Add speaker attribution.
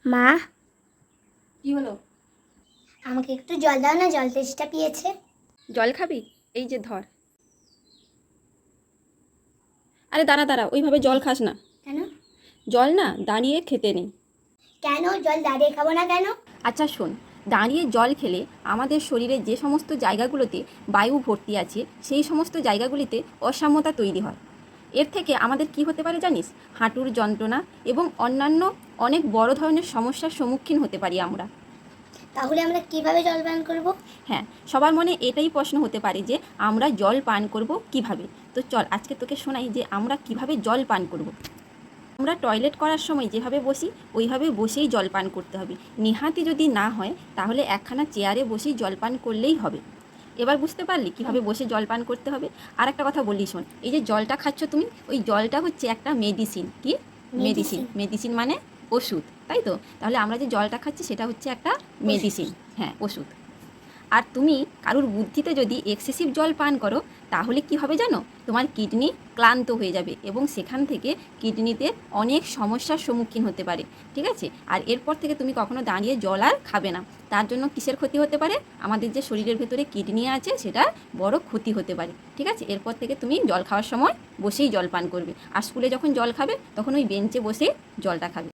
Speaker 1: মা,
Speaker 2: কি হলো?
Speaker 1: আমাকে একটু জল দাও না, জল তেষ্টা পেয়েছে।
Speaker 2: জল খাবি? এই যে ধর। আরে দাঁড়া দাঁড়া, ওইভাবে জল খাস না।
Speaker 1: কেন?
Speaker 2: জল না দাঁড়িয়ে খেতে নেই।
Speaker 1: কেন জল দাঁড়িয়ে খাবো না কেন?
Speaker 2: আচ্ছা শোন, দাঁড়িয়ে জল খেলে আমাদের শরীরে যে সমস্ত জায়গাগুলোতে বায়ু ভর্তি আছে সেই সমস্ত জায়গাগুলিতে অসাম্যতা তৈরি হয়। এর থেকে আমাদের কি হতে পারে জানিস? হাঁটুর যন্ত্রণা এবং অন্যান্য অনেক বড় ধরনের সমস্যার সম্মুখীন হতে পারি আমরা।
Speaker 1: তাহলে আমরা কিভাবে জল পান করব?
Speaker 2: হ্যাঁ, সবার মনে এটাই প্রশ্ন হতে পারে যে আমরা জল পান করব কিভাবে। তো চল আজকে তোকে শোনাই যে আমরা কিভাবে জল পান করব। আমরা টয়লেট করার সময় যেভাবে বসি ওইভাবে বসেই জল পান করতে হবে। নেহাতি যদি না হয় তাহলে একখানা চেয়ারে বসেই জল পান করলেই হবে। এবার বুঝতে পারলি কীভাবে বসে জল পান করতে হবে? আর একটা কথা বলি শোন, এই যে জলটা খাচ্ছ তুমি, ওই জলটা হচ্ছে একটা মেডিসিন। কি মেডিসিন? মেডিসিন মানে ওষুধ, তাই তো? তাহলে আমরা যে জলটা খাচ্ছি সেটা হচ্ছে একটা মেডিসিন। হ্যাঁ, ওষুধ। আর তুমি কারুর বুদ্ধিতে যদি এক্সেসিভ জল পান করো তাহলে কি হবে জানো? তোমার কিডনি ক্লান্ত হয়ে যাবে এবং সেখান থেকে কিডনিতে অনেক সমস্যার সম্মুখীন হতে পারে। ঠিক আছে? আর এরপর থেকে তুমি কখনো দাঁড়িয়ে জল আর খাবে না। তার জন্য কিসের ক্ষতি হতে পারে? আমাদের যে শরীরের ভেতরে কিডনি আছে সেটা বড় ক্ষতি হতে পারে। ঠিক আছে? এরপর থেকে তুমি জল খাওয়ার সময় বসেই জল পান করবে। আর স্কুলে যখন জল খাবে তখন ওই বেঞ্চে বসেই জলটা খাবে।